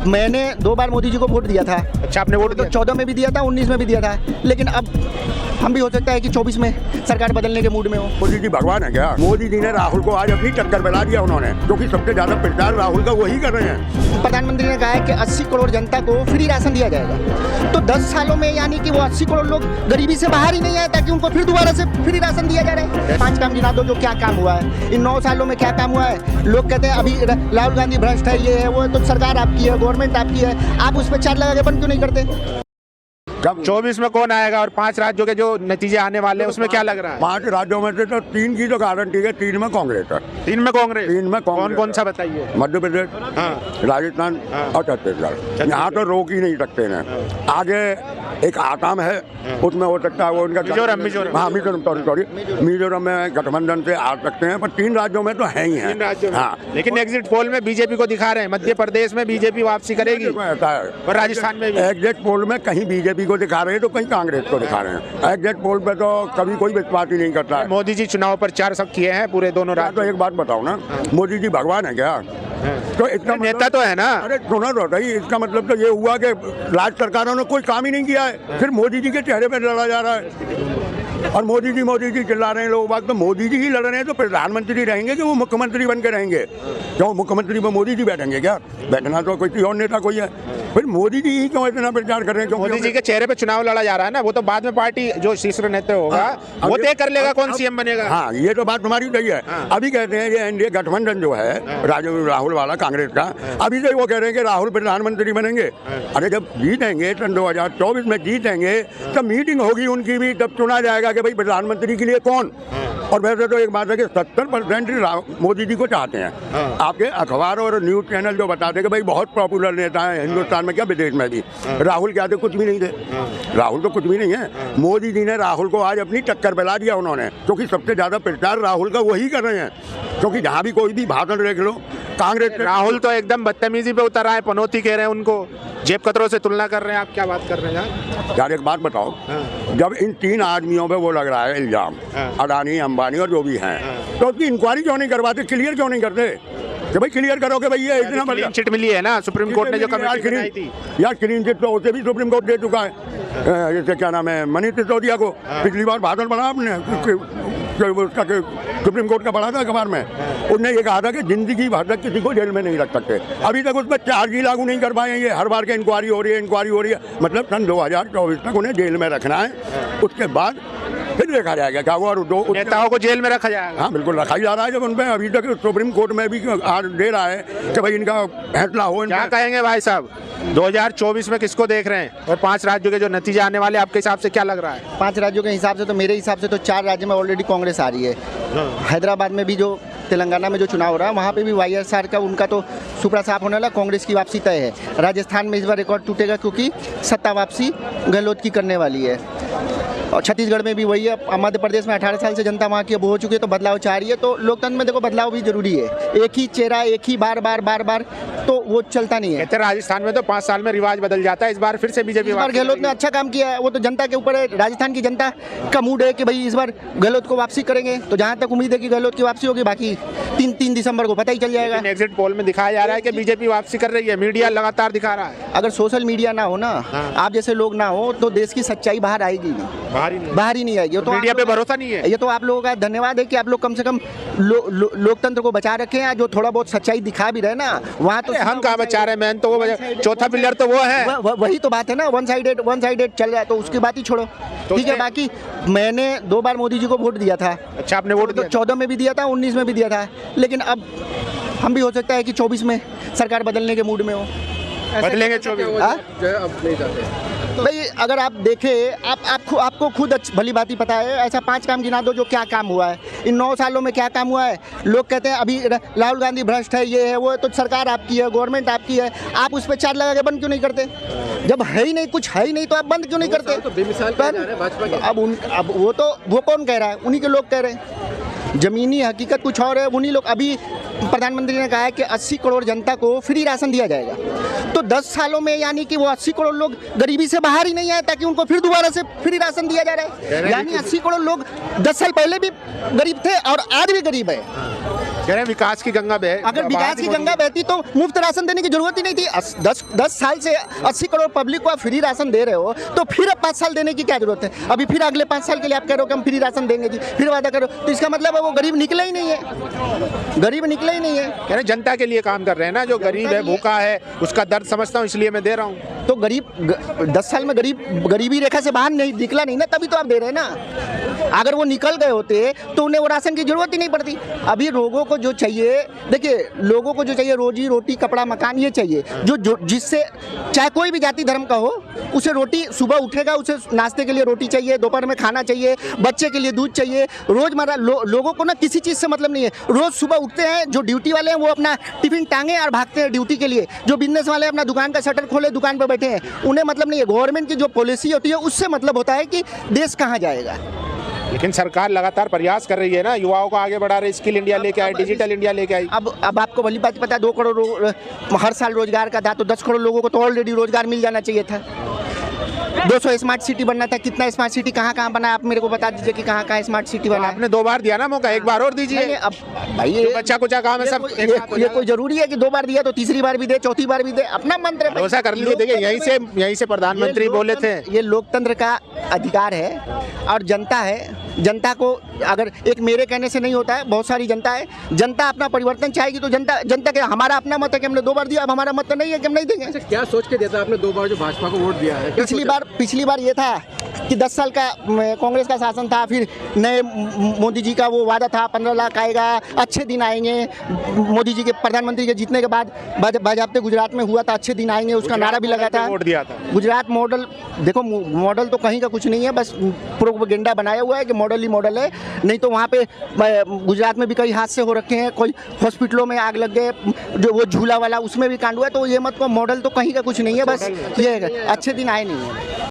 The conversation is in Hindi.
मैंने 2 बार मोदी जी को वोट दिया था। अच्छा, आपने वोट तो दिया? 14 में भी दिया था, 19 में भी दिया था, लेकिन अब हम भी हो सकता है कि 24 में सरकार बदलने के मूड में हो। मोदी जी भगवान है क्या? मोदी जी ने राहुल को आज अपनी टक्कर बना दिया उन्होंने, क्योंकि सबसे ज्यादा प्रचार राहुल का वही कर रहे हैं। प्रधानमंत्री ने कहा है कि 80 करोड़ जनता को फ्री राशन दिया जाएगा। तो 10 सालों में यानी कि वो 80 करोड़ लोग गरीबी से बाहर ही नहीं आए, ताकि उनको फिर दोबारा से फ्री राशन दिया जा रहा है। 5 काम गिना दो जो क्या काम हुआ है इन 9 सालों में, क्या काम हुआ है। लोग कहते हैं अभी राहुल गांधी भ्रष्ट है, ये है वो है, तो सरकार आपकी है, गवर्नमेंट आपकी है, आप उस पर चार्ज लगा के बंद क्यों नहीं करते? 24 में कौन आएगा और 5 राज्यों के जो नतीजे आने वाले हैं उसमें क्या लग रहा है? 5 राज्यों में से तो 3 की तो गारंटी है, 3 में कांग्रेस है। 3 में कांग्रेस? 3 में कांग्रेस। कौन कौन सा बताइए? मध्य प्रदेश, हाँ। राजस्थान और छत्तीसगढ़। यहाँ तो रोक ही नहीं सकते हैं। आगे एक आसाम है, उसमें हो सकता है वो उनका मिजोरम। हाँ, मिजोरम में गठबंधन से आ सकते हैं, पर 3 राज्यों में तो है ही है। 3 राज्यों में। हाँ। लेकिन एग्जिट पोल में बीजेपी को दिखा रहे हैं, मध्य प्रदेश में बीजेपी वापसी करेगी ऐसा है, और राजस्थान में भी। एग्जिट पोल में कहीं बीजेपी को दिखा रहे हैं तो कहीं कांग्रेस को दिखा रहे हैं। एग्जिट पोल पे तो कभी कोई विश्वास ही नहीं करता है। मोदी जी चुनाव प्रचार सब किए हैं पूरे दोनों तो राज्यों। एक बात बताओ ना, मोदी जी भगवान है क्या? तो इतना नेता तो है ना। अरे सुनो तो सही, इसका मतलब तो ये हुआ कि राज्य सरकारों ने कोई काम ही नहीं किया है, फिर मोदी जी के चेहरे पे लड़ा जा रहा है। और मोदी जी चिल्ला रहे हैं लोग। बात तो मोदी जी ही लड़ रहे हैं, तो प्रधानमंत्री रहेंगे कि वो मुख्यमंत्री बन के रहेंगे? क्यों मुख्यमंत्री में मोदी जी बैठेंगे क्या? बैठना तो कोई और नेता कोई है। फिर मोदी जी ही क्यों इतना प्रचार कर रहे हैं? मोदी जी के चेहरे पे चुनाव लड़ा जा रहा है ना, वो तो बाद में पार्टी जो शीर्ष नेता होगा वो तय कर लेगा कौन सीएम बनेगा। हाँ, ये तो बात तुम्हारी सही है। अभी कहते हैं ये एनडीए गठबंधन जो है राहुल वाला कांग्रेस का, अभी से वो कह रहे हैं कि राहुल प्रधानमंत्री बनेंगे। अरे जब जीतेंगे सन 2024 में जीतेंगे तब मीटिंग होगी उनकी भी, तब चुना जाएगा कि भाई प्रधानमंत्री के लिए कौन। और वैसे तो एक बात है कि 70% मोदी जी को चाहते हैं। आपके अखबार और न्यूज चैनल जो बताते हैं कि भाई बहुत पॉपुलर नेता है हिंदुस्तान में, क्या विदेश में भी। राहुल क्या थे? कुछ भी नहीं थे। राहुल तो कुछ भी नहीं है। मोदी जी ने राहुल को आज अपनी टक्कर पिला दिया उन्होंने, क्योंकि सबसे ज्यादा प्रचार राहुल का वही कर रहे हैं। क्योंकि जहाँ भी कोई भी भाषण देख लो, कांग्रेस राहुल तो एकदम बदतमीजी पे उतर रहा है, पनौती कह रहे हैं उनको, जेब कतरों से तुलना कर रहे हैं। आप क्या बात कर रहे हैं यार? एक बात बताओ, जब इन 3 आदमियों पे वो लग रहा है इल्जाम, अडानी, अंबानी और जो भी हैं, तो उसकी इंक्वायरी क्यों नहीं करवाते? क्लियर क्यों नहीं करते कि भाई क्लियर करो कि भाई ये इतना क्लीन चिट मिली है ना सुप्रीम कोर्ट ने जो कमेटी बनाई थी। यार क्लीन चिट तो उसे भी सुप्रीम कोर्ट दे चुका है। जैसे क्या नाम है, मनीष सिसोदिया को पिछली बार भाषण पढ़ा आपने, उसका सुप्रीम कोर्ट का पढ़ा था अखबार में। उसने ये कहा था कि जिंदगी भर तक किसी को जेल में नहीं रख सकते। अभी तक उस पर चार्ज ही लागू नहीं कर पाए। ये हर बार के इंक्वायरी हो रही है, मतलब सन 2024 तक उन्हें जेल में रखना है। उसके बाद फिर देखा जाएगा क्या हुआ। और 2 नेताओं को जेल में रखा जाएगा। हाँ बिल्कुल, रखा ही जा रहा है। जब उन पर अभी तक सुप्रीम कोर्ट में भी आर्डर दे रहा है कि भाई इनका फैसला हो। क्या कहेंगे भाई साहब, 2024 में किसको देख रहे हैं और 5 राज्यों के जो नतीजे आने वाले, आपके हिसाब से क्या लग रहा है? 5 राज्यों के हिसाब से तो मेरे हिसाब से तो 4 राज्य में ऑलरेडी कांग्रेस आ रही है। हैदराबाद में भी, जो तेलंगाना में जो चुनाव हो रहा है, वहाँ पे भी वाईएसआर का उनका तो सुपड़ा साफ होने वाला, कांग्रेस की वापसी तय है। राजस्थान में इस बार रिकॉर्ड टूटेगा क्योंकि सत्ता वापसी गहलोत की करने वाली है। और छत्तीसगढ़ में भी वही है। मध्य प्रदेश में 18 साल से जनता वहाँ की अब हो चुकी है, तो बदलाव चाह रही है। तो लोकतंत्र में देखो बदलाव भी जरूरी है। एक ही चेहरा, एक ही बार बार तो वो चलता नहीं है। कहते राजस्थान में तो 5 साल में रिवाज बदल जाता है, इस बार फिर से बीजेपी। इस बार गहलोत ने अच्छा काम किया है, वो तो जनता के ऊपर है। राजस्थान की जनता का मूड है कि भाई इस बार गहलोत को वापसी करेंगे, तो जहाँ तक उम्मीद है कि गहलोत की वापसी होगी। बाकी 3 दिसंबर को पता ही चल जाएगा। एग्जिट पोल में दिखाया जा रहा है कि बीजेपी वापसी कर रही है, मीडिया लगातार दिखा रहा है। अगर सोशल मीडिया ना हो ना, आप जैसे लोग ना हो, तो देश की सच्चाई बाहर आएगी नहीं, बाहर ही नहीं आएगी। तो मीडिया पे भरोसा नहीं है। ये तो आप लोगों का धन्यवाद है कि आप लोग कम से कम लोकतंत्र को बचा रखे हैं। जो थोड़ा बहुत सच्चाई दिखा भी रहे ना, वहाँ तो हम कहाँ बचा रहे हैं? मैन तो वो चौथा पिलर तो वो है। वही तो बात है ना, वन साइडेड चल रहा है, तो उसकी बात ही छोड़ो। ठीक है, बाकी मैंने 2 बार मोदी जी को वोट दिया था। अच्छा, आपने वोट दिया? 14 में भी दिया था, 19 में भी दिया था, लेकिन अब हम भी हो सकता है कि 24 में सरकार बदलने के मूड में हो। बदलेंगे 24? अब नहीं जाते भाई। अगर आप देखें, आपको खुद भली बात ही पता है। ऐसा 5 काम गिना दो जो क्या काम हुआ है इन 9 सालों में, क्या काम हुआ है। लोग कहते हैं अभी राहुल गांधी भ्रष्ट है, ये है वो है, तो सरकार आपकी है, गवर्नमेंट आपकी है, आप उस पर चार्ज लगा के बंद क्यों नहीं करते? जब है ही नहीं, कुछ है ही नहीं, तो आप बंद क्यों नहीं करते? अब वो कौन कह रहा है? उन्हीं के लोग कह रहे हैं। जमीनी हकीकत कुछ और है। उन्हीं लोग, अभी प्रधानमंत्री ने कहा है कि 80 करोड़ जनता को फ्री राशन दिया जाएगा। तो 10 सालों में यानी कि वो 80 करोड़ लोग गरीबी से बाहर ही नहीं आए, ताकि उनको फिर दोबारा से फ्री राशन दिया जा रहा है। यानी 80 करोड़ लोग 10 साल पहले भी गरीब थे और आज भी गरीब है। कह रहे हैं विकास की गंगा बह अगर विकास की गंगा बहती तो मुफ्त राशन देने की जरूरत ही नहीं थी। 10 साल से 80 करोड़ पब्लिक को आप फ्री राशन दे रहे हो, तो फिर अब 5 साल देने की क्या जरूरत है? अभी फिर अगले 5 साल के लिए आप कह रहे हो कि हम फ्री राशन देंगे जी, फिर वादा करो, तो इसका मतलब है वो गरीब निकला ही नहीं है, गरीब निकला ही नहीं है। कह रहे हैं जनता के लिए काम कर रहे हैं ना, जो गरीब है भूखा है उसका दर्द समझता हूँ इसलिए मैं दे रहा हूँ। तो गरीब 10 साल में गरीबी रेखा से बाहर नहीं निकला नहीं ना, तभी तो आप दे रहे हैं ना। अगर वो निकल गए होते तो उन्हें वो राशन की जरूरत ही नहीं पड़ती। अभी लोगों को जो चाहिए, देखिए लोगों को जो चाहिए रोजी रोटी कपड़ा मकान ये चाहिए, जो जिससे चाहे कोई भी जाति धर्म का हो, उसे रोटी सुबह उठेगा उसे नाश्ते के लिए रोटी चाहिए, दोपहर में खाना चाहिए, बच्चे के लिए दूध चाहिए। रोजमर्रा लोगों को ना किसी चीज़ से मतलब नहीं है। रोज सुबह उठते हैं, जो ड्यूटी वाले हैं वो अपना टिफिन टांगे और भागते हैं ड्यूटी के लिए, जो बिजनेस वाले अपना दुकान का शटर खोले दुकान पर बैठे हैं, उन्हें मतलब नहीं है। गवर्नमेंट की जो पॉलिसी होती है उससे मतलब होता है कि देश कहाँ जाएगा। लेकिन सरकार लगातार प्रयास कर रही है ना, युवाओं को आगे बढ़ा रही, स्किल इंडिया लेके आई, डिजिटल इंडिया लेके आई। अब आपको भली बात पता है 2 करोड़ हर साल रोजगार का था, तो 10 करोड़ लोगों को तो ऑलरेडी रोजगार मिल जाना चाहिए था। 200 स्मार्ट सिटी बनना था, कितना स्मार्ट सिटी कहाँ बना, आप मेरे को बता दीजिए कि कहाँ स्मार्ट सिटी बना। आपने 2 बार दिया ना मौका, एक बार और दीजिए। अब भाई बच्चा कुछ काम है सब, ये कोई जरूरी है कि 2 बार दिया तो तीसरी बार भी दे, चौथी बार भी दे, अपना मंत्र है। भरोसा कर लीजिए। देखिए यहीं से प्रधानमंत्री बोले थे, ये लोकतंत्र का अधिकार है और जनता है। जनता को अगर एक मेरे कहने से नहीं होता है, बहुत सारी जनता है। जनता अपना परिवर्तन चाहेगी तो जनता के हमारा अपना मत है कि हमने 2 बार दिया, अब हमारा मत तो नहीं है कि हम नहीं देंगे। क्या सोच के देता आपने 2 बार जो भाजपा को वोट दिया है? पिछली बार ये था कि 10 साल का कांग्रेस का शासन था, फिर नए मोदी जी का वो वादा था 15 लाख आएगा, अच्छे दिन आएंगे। मोदी जी के प्रधानमंत्री के जीतने के बाद बाजाबते गुजरात में हुआ था, अच्छे दिन आएंगे, उसका नारा भी लगा था। वोट दिया था। गुजरात मॉडल, देखो मॉडल तो कहीं का कुछ नहीं है, बस प्रोपेगेंडा बनाया हुआ है कि मॉडल ही मॉडल है। नहीं तो वहाँ पे गुजरात में भी कई हादसे हो रखे हैं, कोई हॉस्पिटलों में आग लग गए, जो वो झूला वाला उसमें भी कांड हुआ है। तो ये मत को मॉडल तो कहीं का कुछ नहीं है, बस ये अच्छे दिन आए नहीं है।